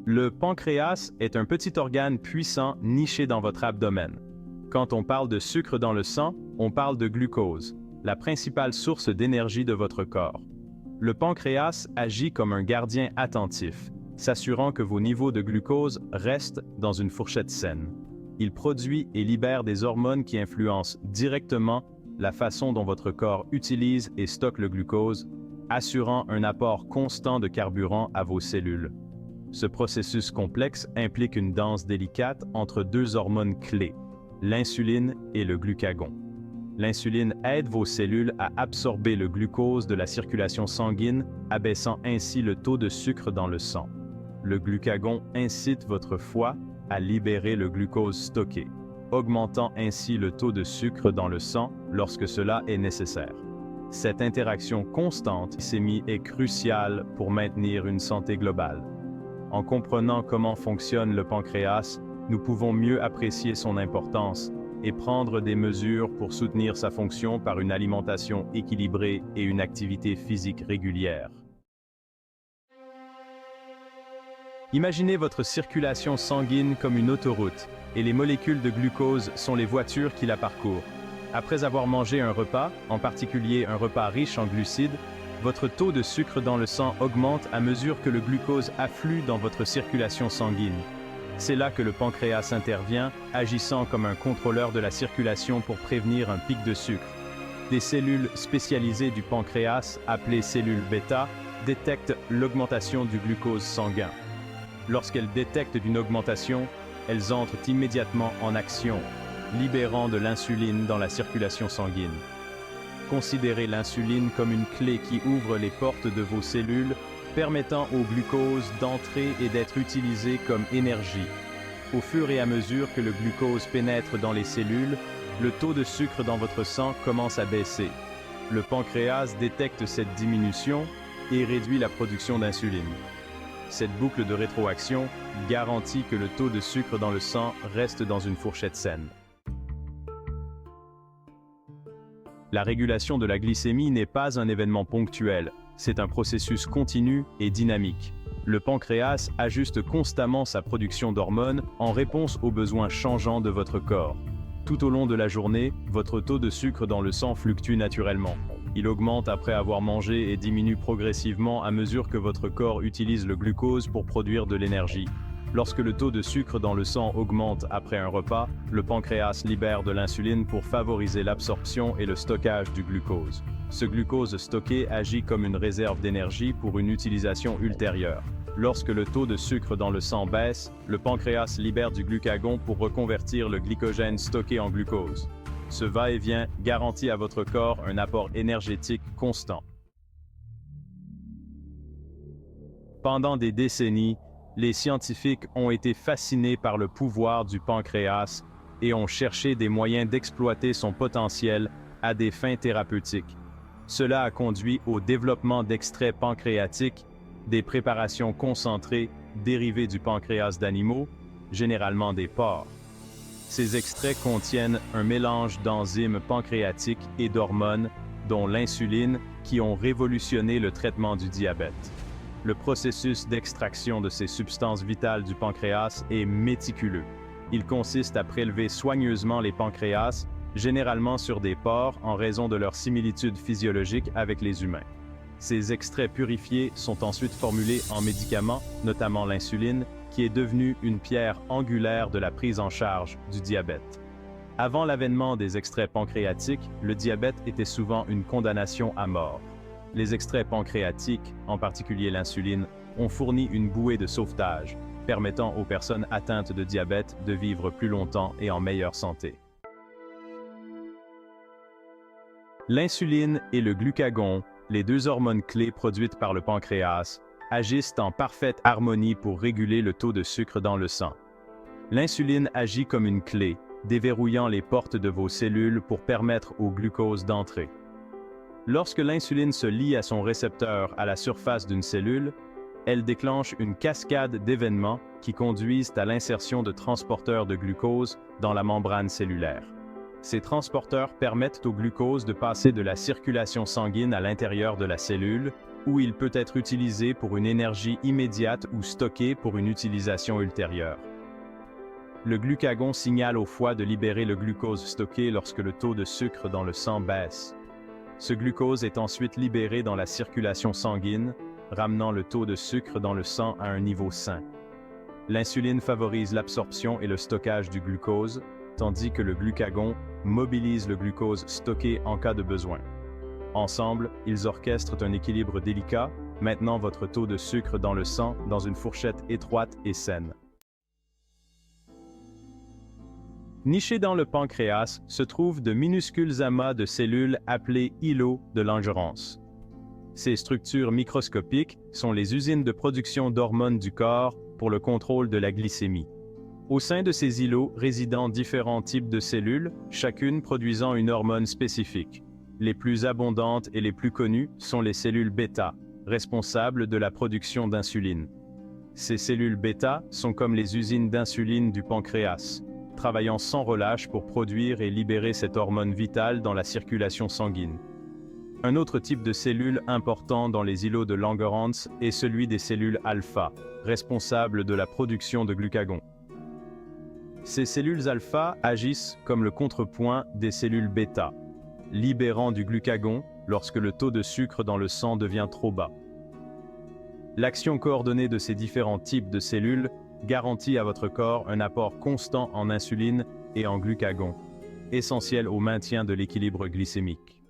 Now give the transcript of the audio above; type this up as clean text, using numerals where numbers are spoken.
Le pancréas est un petit organe puissant niché dans votre abdomen. Quand on parle de sucre dans le sang, on parle de glucose, la principale source d'énergie de votre corps. Le pancréas agit comme un gardien attentif, s'assurant que vos niveaux de glucose restent dans une fourchette saine. Il produit et libère des hormones qui influencent directement la façon dont votre corps utilise et stocke le glucose, assurant un apport constant de carburant à vos cellules. Ce processus complexe implique une danse délicate entre deux hormones clés, l'insuline et le glucagon. L'insuline aide vos cellules à absorber le glucose de la circulation sanguine, abaissant ainsi le taux de sucre dans le sang. Le glucagon incite votre foie à libérer le glucose stocké, augmentant ainsi le taux de sucre dans le sang lorsque cela est nécessaire. Cette interaction constante est cruciale pour maintenir une santé globale. En comprenant comment fonctionne le pancréas, nous pouvons mieux apprécier son importance et prendre des mesures pour soutenir sa fonction par une alimentation équilibrée et une activité physique régulière. Imaginez votre circulation sanguine comme une autoroute, et les molécules de glucose sont les voitures qui la parcourent. Après avoir mangé un repas, en particulier un repas riche en glucides, votre taux de sucre dans le sang augmente à mesure que le glucose afflue dans votre circulation sanguine. C'est là que le pancréas intervient, agissant comme un contrôleur de la circulation pour prévenir un pic de sucre. Des cellules spécialisées du pancréas, appelées cellules bêta, détectent l'augmentation du glucose sanguin. Lorsqu'elles détectent une augmentation, elles entrent immédiatement en action, libérant de l'insuline dans la circulation sanguine. Considérez l'insuline comme une clé qui ouvre les portes de vos cellules, permettant au glucose d'entrer et d'être utilisé comme énergie. Au fur et à mesure que le glucose pénètre dans les cellules, le taux de sucre dans votre sang commence à baisser. Le pancréas détecte cette diminution et réduit la production d'insuline. Cette boucle de rétroaction garantit que le taux de sucre dans le sang reste dans une fourchette saine. La régulation de la glycémie n'est pas un événement ponctuel, c'est un processus continu et dynamique. Le pancréas ajuste constamment sa production d'hormones en réponse aux besoins changeants de votre corps. Tout au long de la journée, votre taux de sucre dans le sang fluctue naturellement. Il augmente après avoir mangé et diminue progressivement à mesure que votre corps utilise le glucose pour produire de l'énergie. Lorsque le taux de sucre dans le sang augmente après un repas, le pancréas libère de l'insuline pour favoriser l'absorption et le stockage du glucose. Ce glucose stocké agit comme une réserve d'énergie pour une utilisation ultérieure. Lorsque le taux de sucre dans le sang baisse, le pancréas libère du glucagon pour reconvertir le glycogène stocké en glucose. Ce va-et-vient garantit à votre corps un apport énergétique constant. Pendant des décennies, les scientifiques ont été fascinés par le pouvoir du pancréas et ont cherché des moyens d'exploiter son potentiel à des fins thérapeutiques. Cela a conduit au développement d'extraits pancréatiques, des préparations concentrées dérivées du pancréas d'animaux, généralement des porcs. Ces extraits contiennent un mélange d'enzymes pancréatiques et d'hormones, dont l'insuline, qui ont révolutionné le traitement du diabète. Le processus d'extraction de ces substances vitales du pancréas est méticuleux. Il consiste à prélever soigneusement les pancréas, généralement sur des porcs en raison de leur similitude physiologique avec les humains. Ces extraits purifiés sont ensuite formulés en médicaments, notamment l'insuline, qui est devenue une pierre angulaire de la prise en charge du diabète. Avant l'avènement des extraits pancréatiques, le diabète était souvent une condamnation à mort. Les extraits pancréatiques, en particulier l'insuline, ont fourni une bouée de sauvetage, permettant aux personnes atteintes de diabète de vivre plus longtemps et en meilleure santé. L'insuline et le glucagon, les deux hormones clés produites par le pancréas, agissent en parfaite harmonie pour réguler le taux de sucre dans le sang. L'insuline agit comme une clé, déverrouillant les portes de vos cellules pour permettre au glucose d'entrer. Lorsque l'insuline se lie à son récepteur à la surface d'une cellule, elle déclenche une cascade d'événements qui conduisent à l'insertion de transporteurs de glucose dans la membrane cellulaire. Ces transporteurs permettent au glucose de passer de la circulation sanguine à l'intérieur de la cellule, ou il peut être utilisé pour une énergie immédiate ou stocké pour une utilisation ultérieure. Le glucagon signale au foie de libérer le glucose stocké lorsque le taux de sucre dans le sang baisse. Ce glucose est ensuite libéré dans la circulation sanguine, ramenant le taux de sucre dans le sang à un niveau sain. L'insuline favorise l'absorption et le stockage du glucose, tandis que le glucagon mobilise le glucose stocké en cas de besoin. Ensemble, ils orchestrent un équilibre délicat, maintenant votre taux de sucre dans le sang dans une fourchette étroite et saine. Nichés dans le pancréas se trouvent de minuscules amas de cellules appelées îlots de Langerhans. Ces structures microscopiques sont les usines de production d'hormones du corps pour le contrôle de la glycémie. Au sein de ces îlots résident différents types de cellules, chacune produisant une hormone spécifique. Les plus abondantes et les plus connues sont les cellules bêta, responsables de la production d'insuline. Ces cellules bêta sont comme les usines d'insuline du pancréas, travaillant sans relâche pour produire et libérer cette hormone vitale dans la circulation sanguine. Un autre type de cellule important dans les îlots de Langerhans est celui des cellules alpha, responsables de la production de glucagon. Ces cellules alpha agissent comme le contrepoint des cellules bêta, libérant du glucagon lorsque le taux de sucre dans le sang devient trop bas. L'action coordonnée de ces différents types de cellules garantit à votre corps un apport constant en insuline et en glucagon, essentiel au maintien de l'équilibre glycémique.